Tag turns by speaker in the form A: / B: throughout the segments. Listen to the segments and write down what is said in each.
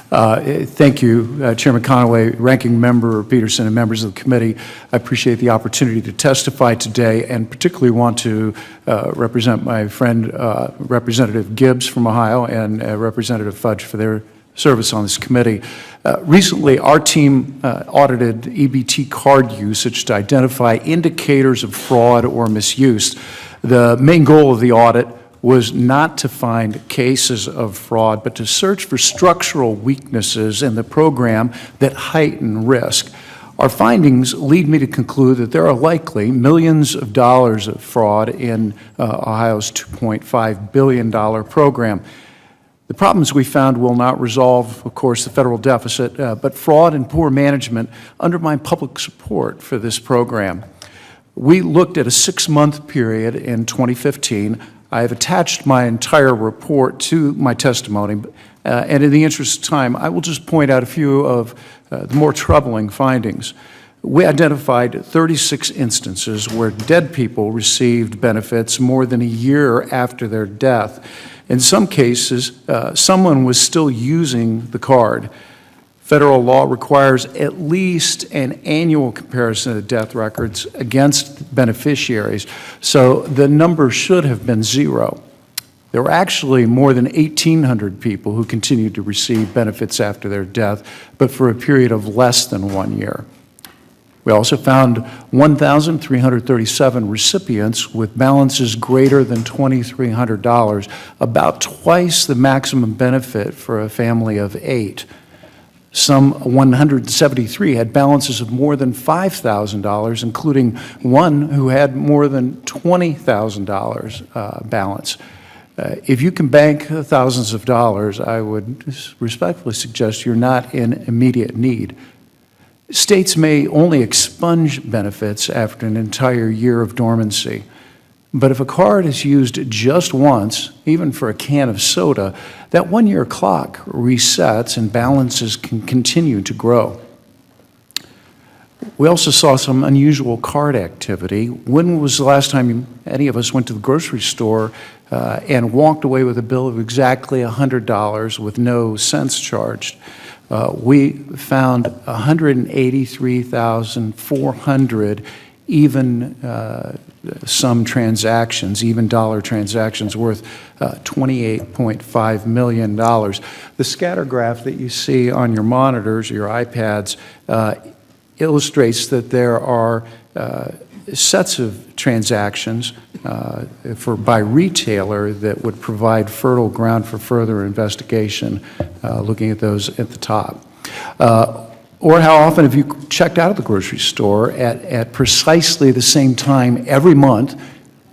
A: Thank you, Chairman Conaway, Ranking Member Peterson, and members of the committee. I appreciate the opportunity to testify today, and particularly want to represent my friend, Representative Gibbs from Ohio, and Representative Fudge for their service on this committee. Recently, our team audited EBT card usage to identify indicators of fraud or misuse. The main goal of the audit was not to find cases of fraud, but to search for structural weaknesses in the program that heighten risk. Our findings lead me to conclude that there are likely millions of dollars of fraud in Ohio's $2.5 billion program. The problems we found will not resolve, of course, the federal deficit, but fraud and poor management undermine public support for this program. We looked at a 6-month period in 2015. I have attached my entire report to my testimony, and in the interest of time, I will just point out a few of the more troubling findings. We identified 36 instances where dead people received benefits more than a year after their death. In some cases, someone was still using the card. Federal law requires at least an annual comparison of death records against beneficiaries, so the number should have been 0. There were actually more than 1,800 people who continued to receive benefits after their death, but for a period of less than 1 year. We also found 1,337 recipients with balances greater than $2,300, about twice the maximum benefit for a family of 8. Some 173 had balances of more than $5,000, including one who had more than $20,000 balance. If you can bank thousands of dollars, I would respectfully suggest you're not in immediate need. States may only expunge benefits after an entire year of dormancy. But if a card is used just once, even for a can of soda, that 1-year clock resets and balances can continue to grow. We also saw some unusual card activity. When was the last time any of us went to the grocery store and walked away with a bill of exactly $100 with no cents charged? We found 183,400 even some transactions, even dollar transactions worth $28.5 million. The scatter graph that you see on your monitors, your iPads, illustrates that there are sets of transactions by retailer that would provide fertile ground for further investigation, looking at those at the top. Or how often have you checked out of the grocery store at precisely the same time every month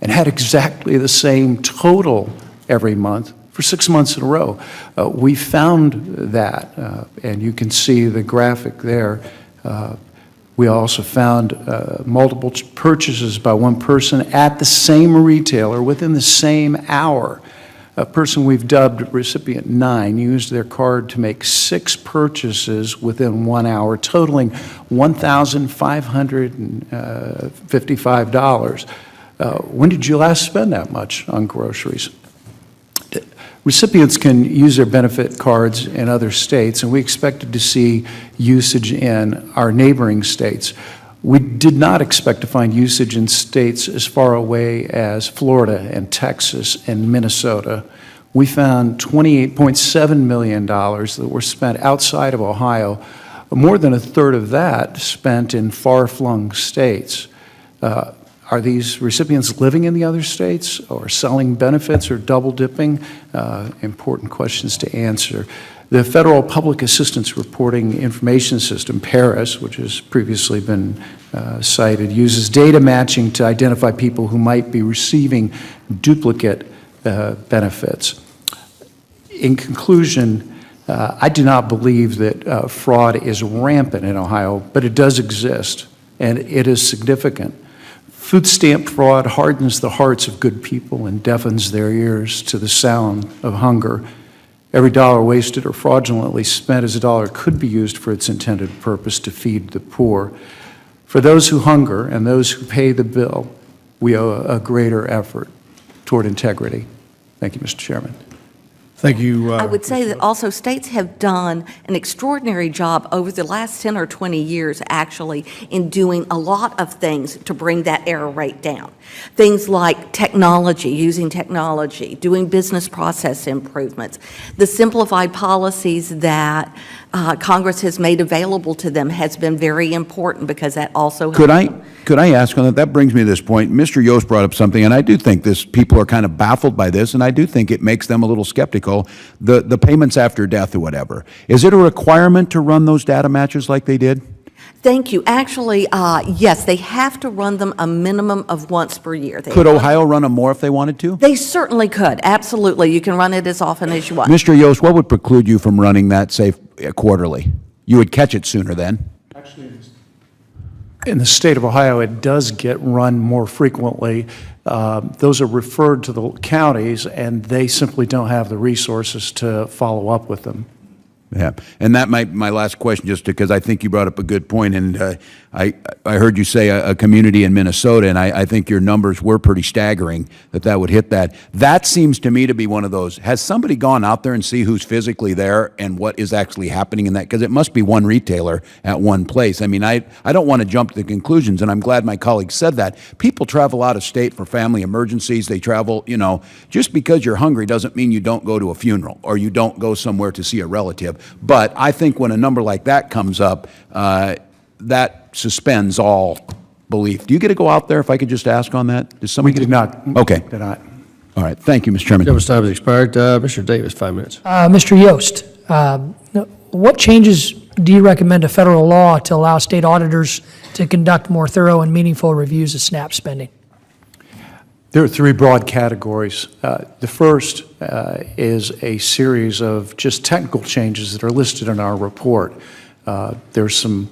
A: and had exactly the same total every month for 6 months in a row? We found that, and you can see the graphic there. We also found multiple purchases by one person at the same retailer within the same hour. A person we've dubbed recipient 9 used their card to make 6 purchases within 1 hour, totaling $1,555. When did you last spend that much on groceries? Recipients can use their benefit cards in other states, and we expected to see usage in our neighboring states. We did not expect to find usage in states as far away as Florida and Texas and Minnesota. We found $28.7 million that were spent outside of Ohio, more than a third of that spent in far-flung states. Are these recipients living in the other states or selling benefits or double-dipping? Important questions to answer. The Federal Public Assistance Reporting Information System, PARIS, which has previously been cited, uses data matching to identify people who might be receiving duplicate benefits. In conclusion, I do not believe that fraud is rampant in Ohio, but it does exist, and it is significant. Food stamp fraud hardens the hearts of good people and deafens their ears to the sound of hunger. Every dollar wasted or fraudulently spent as a dollar could be used for its intended purpose to feed the poor. For those who hunger and those who pay the bill, we owe a greater effort toward integrity. Thank you, Mr. Chairman.
B: Thank you.
C: I would say that also states have done an extraordinary job over the last 10 or 20 years, actually, in doing a lot of things to bring that error rate down. Things like technology, using technology, doing business process improvements, the simplified policies that Congress has made available to them has been very important because that also
D: Could I ask on that? That brings me to this point. Mr. Yost brought up something, and I do think people are kind of baffled by this, and I do think it makes them a little skeptical. The payments after death or whatever. Is it a requirement to run those data matches like they did?
C: Thank you. Actually, yes, they have to run them a minimum of once per year.
D: Could Ohio run them more if they wanted to?
C: They certainly could. Absolutely. You can run it as often as you want.
D: Mr. Yost, what would preclude you from running that, say, quarterly? You would catch it sooner then.
A: Actually, in the state of Ohio, it does get run more frequently. Those are referred to the counties, and they simply don't have the resources to follow up with them.
D: Yeah, and that might my last question, just because I think you brought up a good point, and I heard you say a community in Minnesota, and I think your numbers were pretty staggering that would hit that. That seems to me to be one of those. Has somebody gone out there and see who's physically there and what is actually happening in that? Because it must be one retailer at one place. I mean, I don't want to jump to the conclusions, and I'm glad my colleague said that. People travel out of state for family emergencies. They travel, you know, just because you're hungry doesn't mean you don't go to a funeral or you don't go somewhere to see a relative. But I think when a number like that comes up, that suspends all belief. Do you get to go out there, if I could just ask on that? Does somebody
A: We do not.
D: Okay.
A: Do not.
D: All right. Thank you, Mr. Chairman.
B: Gentleman's time has expired. Mr. Davis, 5 minutes.
E: Mr. Yost, what changes do you recommend to federal law to allow state auditors to conduct more thorough and meaningful reviews of SNAP spending?
A: There are three broad categories. The first is a series of just technical changes that are listed in our report. There's some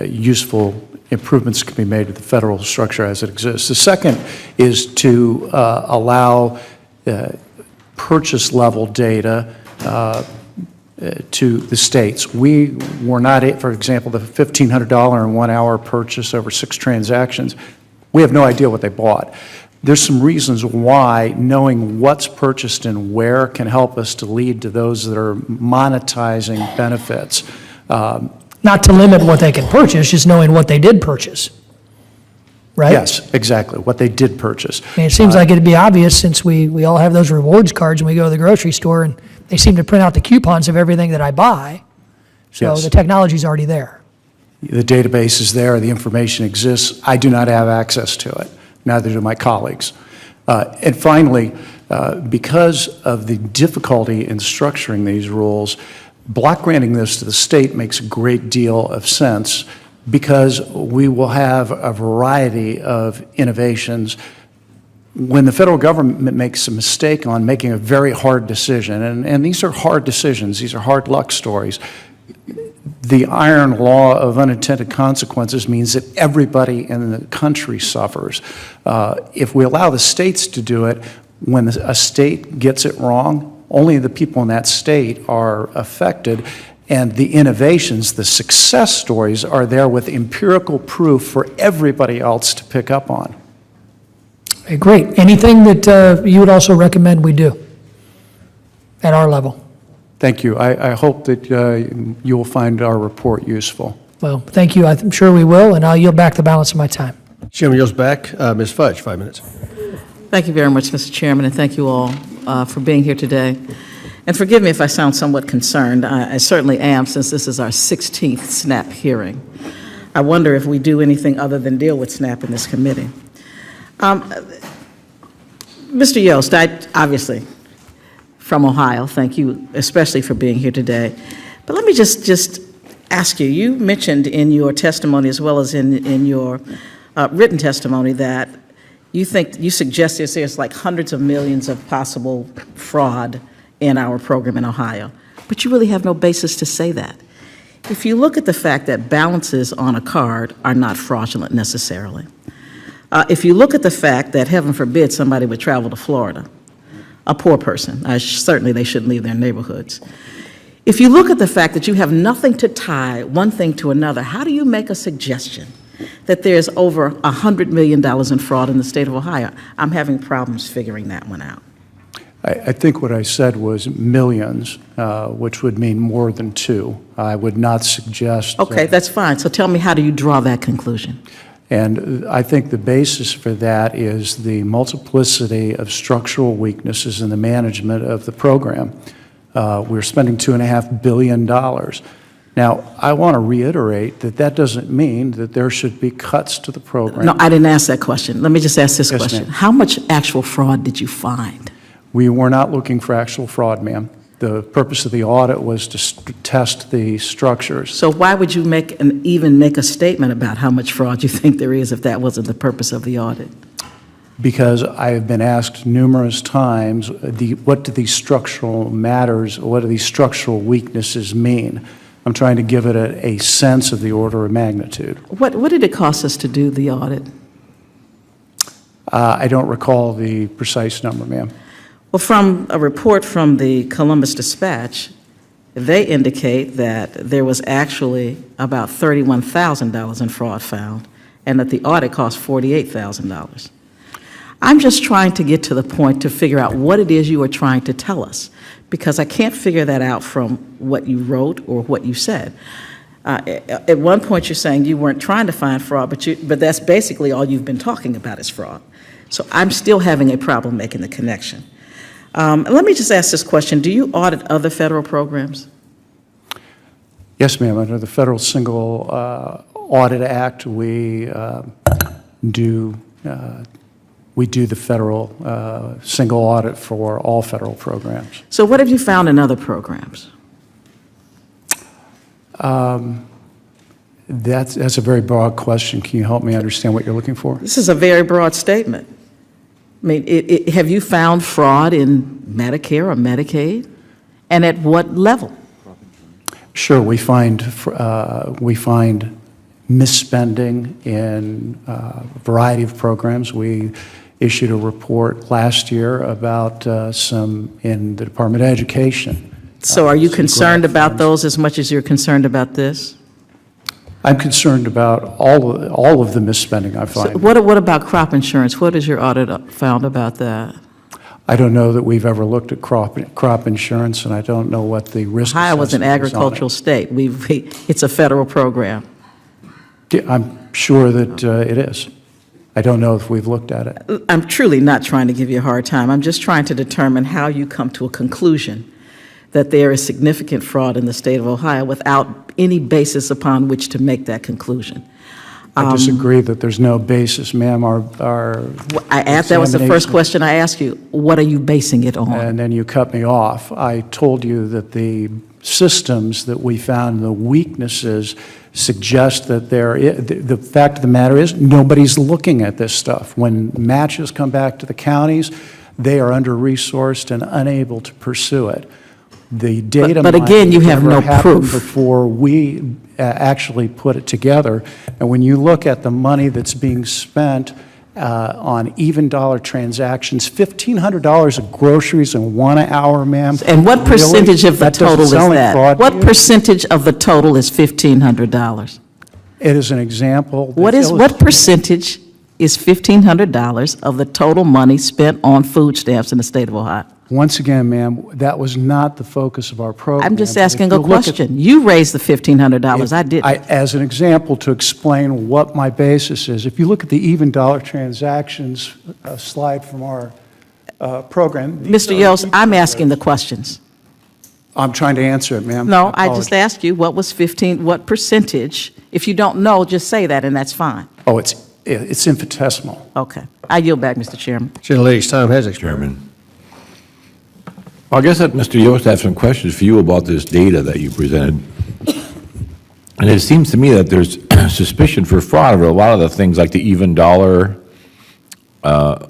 A: useful improvements that can be made to the federal structure as it exists. The second is to allow purchase level data to the states. We were not, for example, the $1,500 in 1 hour purchase over 6 transactions. We have no idea what they bought. There's some reasons why knowing what's purchased and where can help us to lead to those that are monetizing benefits.
E: Not to limit what they can purchase, just knowing what they did purchase, right?
A: Yes, exactly, what they did purchase.
E: I mean, it seems like it'd be obvious since we all have those rewards cards when we go to the grocery store, and they seem to print out the coupons of everything that I buy. So
A: Yes.
E: the technology's already there.
A: The database is there, the information exists. I do not have access to it. Neither do my colleagues. And finally, because of the difficulty in structuring these rules, block granting this to the state makes a great deal of sense because we will have a variety of innovations. When the federal government makes a mistake on making a very hard decision, and these are hard decisions, these are hard luck stories, the iron law of unintended consequences means that everybody in the country suffers. If we allow the states to do it, when a state gets it wrong, only the people in that state are affected, and the innovations, the success stories are there with empirical proof for everybody else to pick up on.
E: Okay, great. Anything that you would also recommend we do at our level?
A: Thank you. I hope that you will find our report useful.
E: Well, thank you. I'm sure we will, and I'll yield back the balance of my time.
B: Chairman yields back. Ms. Fudge, 5 minutes.
F: Thank you very much, Mr. Chairman, and thank you all for being here today. And forgive me if I sound somewhat concerned. I certainly am, since this is our 16th SNAP hearing. I wonder if we do anything other than deal with SNAP in this committee. Mr. Yost, obviously, from Ohio, thank you especially for being here today. But let me just ask you, you mentioned in your testimony as well as in your written testimony that you suggest there's like hundreds of millions of possible fraud in our program in Ohio, but you really have no basis to say that. If you look at the fact that balances on a card are not fraudulent necessarily, if you look at the fact that, heaven forbid, somebody would travel to Florida, a poor person, certainly they shouldn't leave their neighborhoods. If you look at the fact that you have nothing to tie one thing to another, how do you make a suggestion that there's over $100 million in fraud in the state of Ohio? I'm having problems figuring that one out.
A: I think what I said was millions, which would mean more than two. I would not suggest.
F: Okay, that's fine. So tell me, how do you draw that conclusion?
A: And I think the basis for that is the multiplicity of structural weaknesses in the management of the program. We're spending $2.5 billion. Now, I want to reiterate that that doesn't mean that there should be cuts to the program.
F: No, I didn't ask that question. Let me just ask this
A: Yes,
F: question.
A: ma'am.
F: How much actual fraud did you find?
A: We were not looking for actual fraud, ma'am. The purpose of the audit was to test the structures.
F: So why would you even make a statement about how much fraud you think there is if that wasn't the purpose of the audit?
A: Because I have been asked numerous times, what do these structural matters, what do these structural weaknesses mean? I'm trying to give it a sense of the order of magnitude.
F: What did it cost us to do the audit?
A: I don't recall the precise number, ma'am.
F: Well, from a report from the Columbus Dispatch, they indicate that there was actually about $31,000 in fraud found, and that the audit cost $48,000. I'm just trying to get to the point to figure out what it is you are trying to tell us, because I can't figure that out from what you wrote or what you said. At one point, you're saying you weren't trying to find fraud, but that's basically all you've been talking about is fraud. So I'm still having a problem making the connection. Let me just ask this question. Do you audit other federal programs?
A: Yes, ma'am. Under the Federal Single Audit Act, we do the federal single audit for all federal programs.
F: So what have you found in other programs?
A: That's a very broad question. Can you help me understand what you're looking for?
F: This is a very broad statement. I mean, have you found fraud in Medicare or Medicaid? And at what level?
A: Sure, we find misspending in a variety of programs. We issued a report last year about some in the Department of Education.
F: So are you
A: some
F: concerned
A: grant
F: about
A: funds.
F: those as much as you're concerned about this?
A: I'm concerned about all of the misspending I
F: So
A: find.
F: what about crop insurance? What has your audit found about that?
A: I don't know that we've ever looked at crop insurance, and I don't know what the risk
F: Ohio was an
A: assessment is on it.
F: agricultural state. It's a federal program.
A: I'm sure that it is. I don't know if we've looked at it.
F: I'm truly not trying to give you a hard time. I'm just trying to determine how you come to a conclusion that there is significant fraud in the state of Ohio without any basis upon which to make that conclusion.
A: I disagree that there's no basis, ma'am.
F: That was the first
A: examination-
F: question I asked you. What are you basing it on?
A: And then you cut me off. I told you that the systems that we found, the weaknesses, suggest that the fact of the matter is nobody's looking at this stuff. When matches come back to the counties, they are under-resourced and unable to pursue it. The data
F: But again, you
A: mining
F: have
A: never
F: no
A: happened
F: proof.
A: before we actually put it together. And when you look at the money that's being spent on even dollar transactions, $1,500 of groceries in 1 hour, ma'am.
F: And what
A: Really?
F: percentage of the
A: That doesn't
F: total is
A: sound like
F: that?
A: fraud to
F: What
A: you?
F: percentage of the total is $1,500?
A: It is an example. that
F: What percentage is $1,500 of the total money spent on food stamps in the state of Ohio?
A: Once again, ma'am, that was not the focus of our program.
F: I'm just
A: But if
F: asking
A: you
F: a
A: look at-
F: question. You raised the $1,500, I didn't.
A: As an example, to explain what my basis is, if you look at the even dollar transactions slide from our program.
F: Mr. Yost, I'm asking the questions.
A: I'm trying to answer it, ma'am.
F: No, I just
A: apologize.
F: asked you, what percentage? If you don't know, just say that, and that's fine.
A: Oh, it's infinitesimal.
F: Okay. I yield back, Mr. Chairman.
B: Gentlelady's time has expired.
G: Chairman. I guess that Mr. Yost have some questions for you about this data that you presented. And it seems to me that there's suspicion for fraud over a lot of the things like the even dollar. So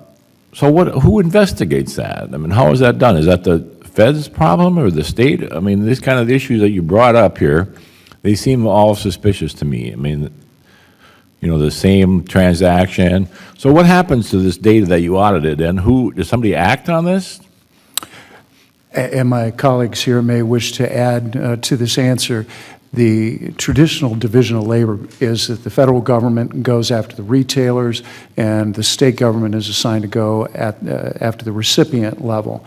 G: who investigates that? I mean, how is that done? Is that the Fed's problem or the state? I mean, these kind of issues that you brought up here, they seem all suspicious to me. I mean, you know, the same transaction. So what happens to this data that you audited, and does somebody act on this?
A: And my colleagues here may wish to add to this answer. The traditional division of labor is that the federal government goes after the retailers and the state government is assigned to go after the recipient level.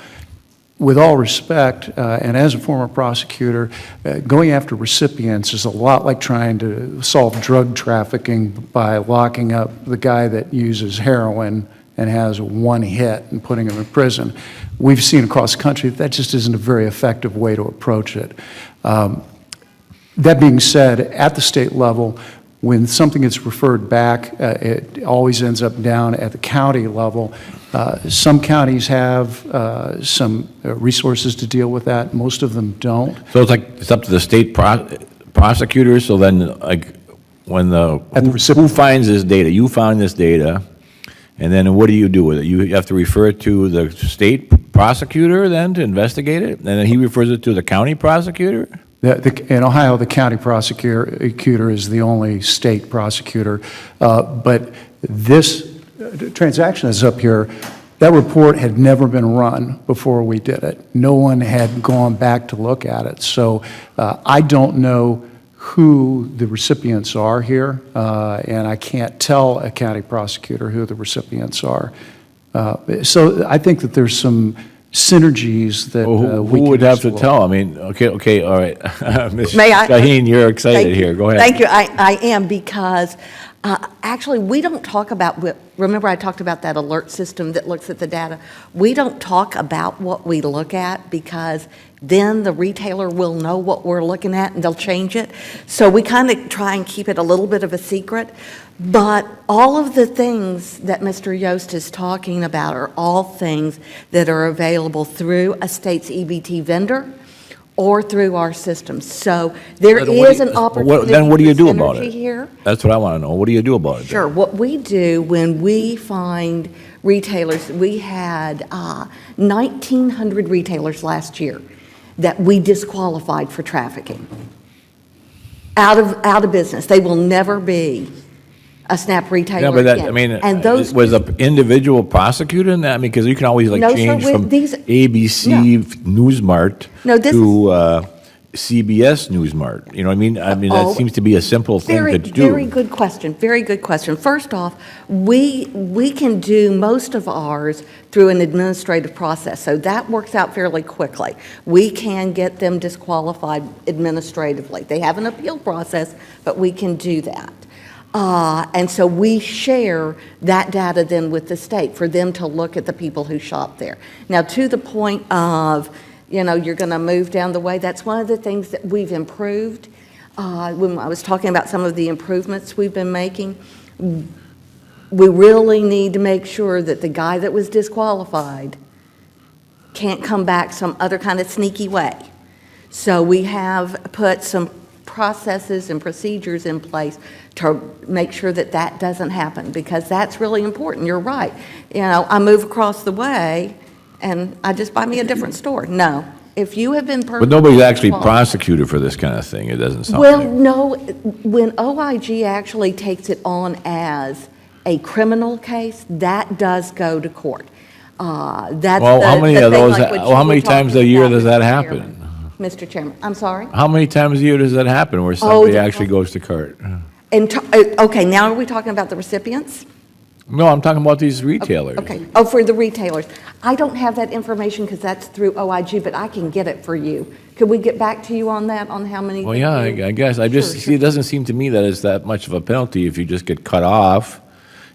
A: with all respect, and as a former prosecutor, going after recipients is a lot like trying to solve drug trafficking by locking up the guy that uses heroin and has one hit and putting him in prison. We've seen across the country that just isn't a very effective way to approach it. That being said, at the state level, when something gets referred back, it always ends up down at the county level. Some counties have some resources to deal with that. Most of them don't.
G: So it's like, it's up to the state prosecutors, so then, like, when who finds this data? You found this data, and then what do you do with it? You have to refer it to the state prosecutor then to investigate it, and then he refers it to the county prosecutor?
A: In Ohio, the county prosecutor is the only state prosecutor, but this transaction that's up here, that report had never been run before we did it. No one had gone back to look at it. So I don't know who the recipients are here, and I can't tell a county prosecutor who the recipients are. So I think that there's some synergies that we
G: who
A: can
G: would have to
A: explore.
G: tell? I mean, okay, all right. Ms.
C: May I-
G: Shaheen, you're excited here. Go ahead.
C: Thank you. I am, because actually, we don't talk about, remember I talked about that alert system that looks at the data? We don't talk about what we look at, because then the retailer will know what we're looking at and they'll change it. So we kind of try and keep it a little bit of a secret. But all of the things that Mr. Yost is talking about are all things that are available through a state's EBT vendor or through our system. So there is an opportunity.
G: Then what do you do
C: for
G: about
C: synergy
G: it?
C: Here.
G: That's what I want to know. What do you do about it?
C: Sure. What we do when we find retailers, we had 1,900 retailers last year that we disqualified for trafficking. Out of business. They will never be a SNAP retailer
G: Yeah, but that,
C: again.
G: I mean,
C: And those
G: was an individual prosecutor in that? I mean, because you can always like
C: No, sir,
G: change from
C: these-
G: ABC Newsmart
C: No, this
G: to CBS Newsmart. You know what I mean? I mean, that
C: Oh,
G: seems to be a simple thing
C: Very,
G: to do.
C: very good question, very good question. First off, we can do most of ours through an administrative process, so that works out fairly quickly. We can get them disqualified administratively. They have an appeal process, but we can do that. And so we share that data then with the state for them to look at the people who shop there. Now, to the point of, you know, you're going to move down the way, that's one of the things that we've improved. When I was talking about some of the improvements we've been making, we really need to make sure that the guy that was disqualified can't come back some other kind of sneaky way. So we have put some processes and procedures in place to make sure that that doesn't happen, because that's really important. You're right. You know, I move across the way and I just buy me a different store. No. If you have been
G: But nobody's actually
C: disqualified-
G: prosecuted for this kind of thing, it doesn't sound
C: Well,
G: like.
C: no, when OIG actually takes it on as a criminal case, that does go to court. That's
G: Well,
C: the-
G: how many
C: the
G: of
C: thing
G: those,
C: like what you
G: how
C: were
G: many times a
C: talking
G: year
C: about,
G: does that
C: Mr.
G: happen?
C: Chairman. Mr. Chairman, I'm sorry?
G: How many times a year does that happen where somebody
C: the-
G: actually goes to court?
C: And, okay, now are we talking about the recipients?
G: No, I'm talking about these retailers.
C: Okay, oh, for the retailers. I don't have that information because that's through OIG, but I can get it for you. Could we get back to you on that, on how many?
G: Well, yeah, I guess. I just,
C: Sure,
G: see, it doesn't seem to me that it's that much of a penalty if you just get cut off.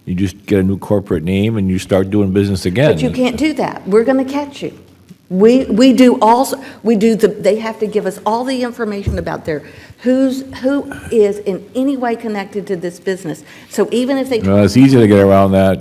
G: You just get a new corporate name and you start doing business again.
C: But you can't do that. We're going to catch you. We do also, they have to give us all the information about who is in any way connected to this business. So even if they.
G: Well, it's easy to get around that.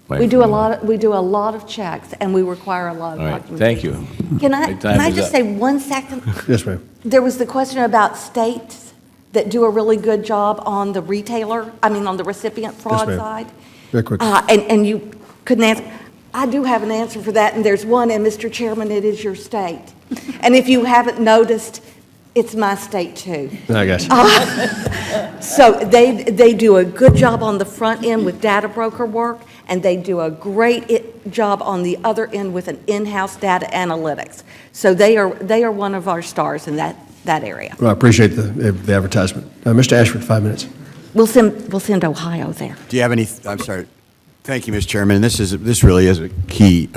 C: We do a lot of checks, and we require a lot of
G: All right,
C: documentation.
G: thank you.
C: Can
G: My
C: I
G: time is
C: just
G: up.
C: say 1 second?
B: Yes, ma'am.
C: There was the question about states that do a really good job on the on the recipient fraud
B: ma'am.
C: side.
B: Very quick.
C: And you couldn't answer. I do have an answer for that, and there's one, and Mr. Chairman, it is your state. And if you haven't noticed, it's my state too.
B: I guess.
C: So they do a good job on the front end with data broker work, and they do a great job on the other end with an in-house data analytics. So they are one of our stars in that area.
B: Well, I appreciate the advertisement. Mr. Ashford, 5 minutes.
C: We'll send Ohio there.
H: Do you have any, I'm sorry. Thank you, Mr. Chairman. This really is a key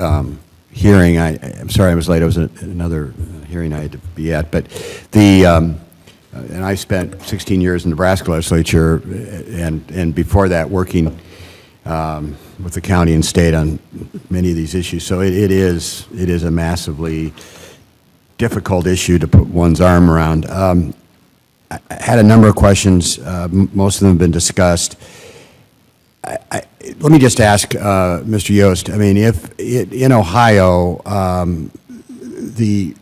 H: hearing. I'm sorry I was late. I was at another hearing I had to be at. But and I spent 16 years in the Nebraska legislature, and before that working with the county and state on many of these issues. So it is a massively difficult issue to put one's arm around. I had a number of questions. Most of them have been discussed. Let me just ask Mr. Yost. I mean, if in Ohio, the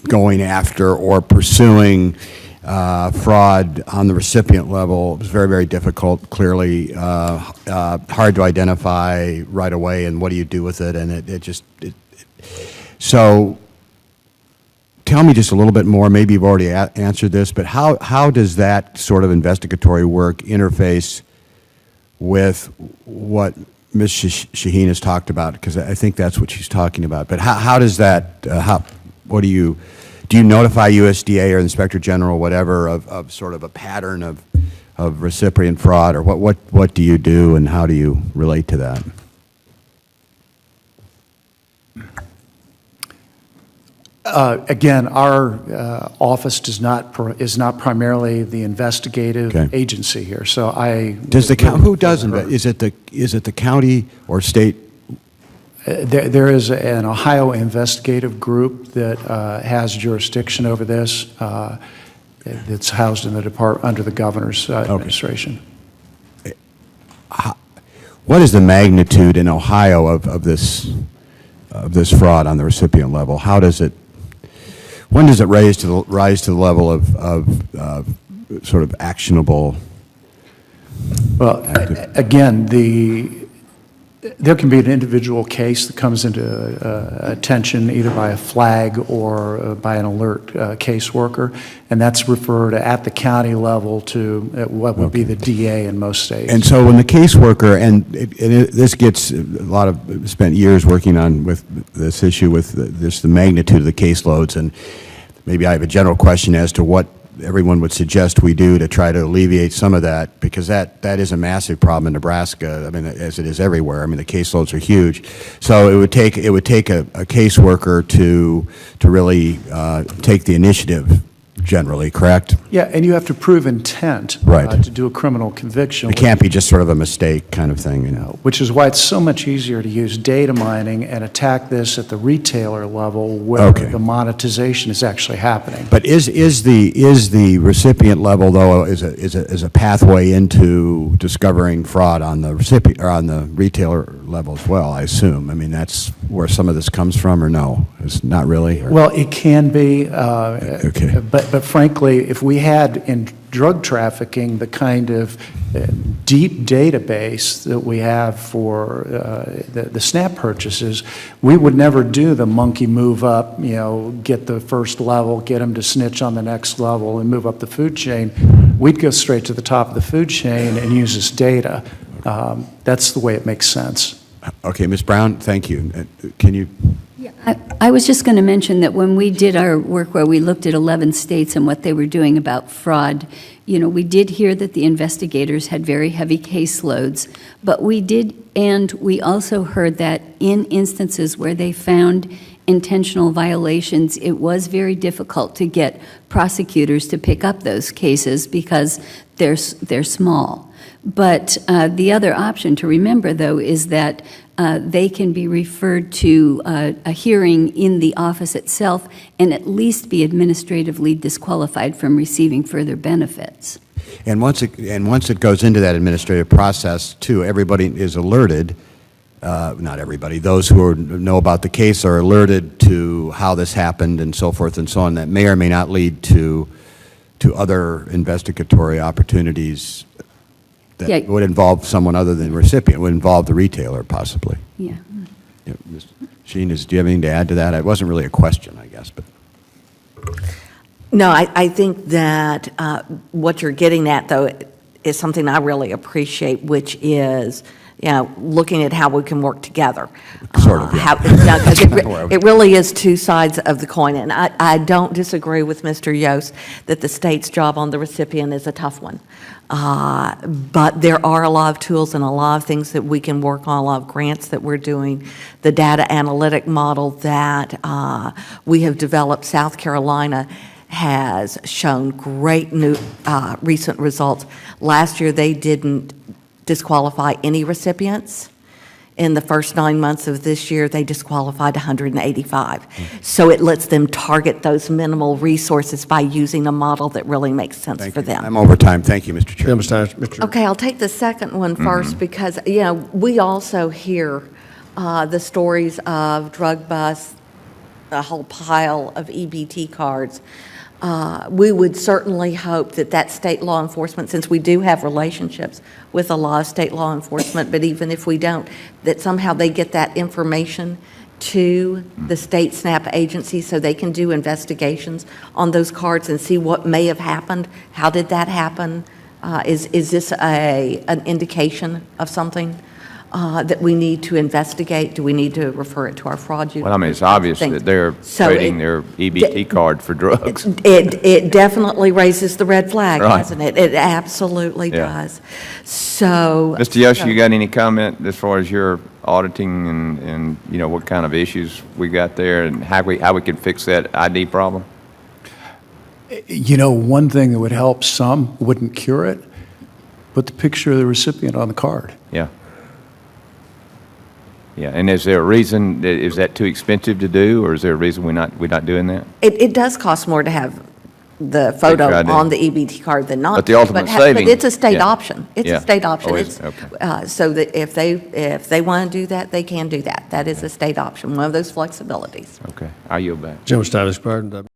H: going after or pursuing fraud on the recipient level is very, very difficult, clearly hard to identify right away, and what do you do with it? And so tell me just a little bit more. Maybe you've already answered this, but how does that sort of investigatory work interface with what Ms. Shaheen has talked about? Because I think that's what she's talking about. But how does that, what do you notify USDA or Inspector General, whatever, of sort of a pattern of recipient fraud, or what do you do, and how do you relate to that?
A: Again, our office is not primarily the investigative agency here. So
H: who does investigate? Is it the county or state?
A: There is an Ohio investigative group that has jurisdiction over this. It's housed in the under the governor's administration.
H: What is the magnitude in Ohio of this fraud on the recipient level? How does it? When does it rise to the level of sort of actionable?
A: Well, again, there can be an individual case that comes into attention either by a flag or by an alert caseworker, and that's referred at the county level to what would be the DA in most states.
H: And so when the caseworker, this gets a lot of, spent years working on with this issue with the magnitude of the caseloads, and maybe I have a general question as to what everyone would suggest we do to try to alleviate some of that, because that is a massive problem in Nebraska. I mean, as it is everywhere. I mean, the caseloads are huge. So it would take a caseworker to really take the initiative, generally, correct?
A: Yeah, and you have to prove intent to do a criminal conviction.
H: It can't be just sort of a mistake kind of thing, you know.
A: Which is why it's so much easier to use data mining and attack this at the retailer level where the monetization is actually happening.
H: But is the recipient level, though, is a pathway into discovering fraud on the recipient or on the retailer level as well? I assume. I mean, that's where some of this comes from, or no? It's not really. Or?
A: Well, it can be. But frankly, if we had in drug trafficking the kind of deep database that we have for the SNAP purchases, we would never do the monkey move up, get the first level, get them to snitch on the next level and move up the food chain. We'd go straight to the top of the food chain and use this data. That's the way it makes sense.
H: Okay, Ms. Brown, thank you. Can you?
I: I was just going to mention that when we did our work where we looked at 11 states and what they were doing about fraud, we did hear that the investigators had very heavy caseloads, but we also heard that in instances where they found intentional violations, it was very difficult to get prosecutors to pick up those cases because they're small. But the other option to remember, though, is that they can be referred to a hearing in the office itself and at least be administratively disqualified from receiving further benefits.
H: And once it goes into that administrative process, too, everybody is alerted. Not everybody. Those who know about the case are alerted to how this happened and so forth and so on. That may or may not lead to other investigatory opportunities that would involve someone other than the recipient, would involve the retailer, possibly.
I: Yeah.
H: Ms. Sheen, do you have anything to add to that? It wasn't really a question, I guess, but.
C: No, I think that what you're getting at, though, is something I really appreciate, which is looking at how we can work together.
H: Sort of, yeah.
C: 'Cause it really is two sides of the coin. And I don't disagree with Mr. Yost that the state's job on the recipient is a tough one. But there are a lot of tools and a lot of things that we can work on, a lot of grants that we're doing. The data analytic model that we have developed, South Carolina has shown great new recent results. Last year, they didn't disqualify any recipients. In the first 9 months of this year, they disqualified 185. So it lets them target those minimal resources by using a model that really makes sense for them.
H: I'm over time. Thank you, Mr. Chairman.
B: Mr.
C: Okay, I'll take the second one first because, we also hear the stories of drug busts, a whole pile of EBT cards. We would certainly hope that state law enforcement, since we do have relationships with a lot of state law enforcement, but even if we don't, that somehow they get that information to the state SNAP agency so they can do investigations on those cards and see what may have happened. How did that happen? Is this an indication of something that we need to investigate? Do we need to refer it to our fraud unit?
J: Well, I mean, it's obvious that they're trading their EBT card for drugs.
C: It definitely raises the red flag,
J: Right.
C: doesn't it? It absolutely does. So.
J: Mr. Yost, you got any comment as far as your auditing and what kind of issues we got there and how we can fix that ID problem?
A: One thing that would help some, wouldn't cure it, put the picture of the recipient on the card.
J: Yeah. Yeah, and is there a reason, is that too expensive to do, or is there a reason we're not doing that?
C: It does cost more to have the photo
J: ID.
C: on the EBT card than not.
J: But the ultimate
C: But
J: saving-
C: it's a state
J: yeah.
C: option. It's
J: Yeah.
C: a state option.
J: Oh, is
C: It's,
J: it? Okay.
C: So that if they want to do that, they can do that. That is a state option, one of those flexibilities.
J: Okay, I yield back.
B: Gentleman's time has expired.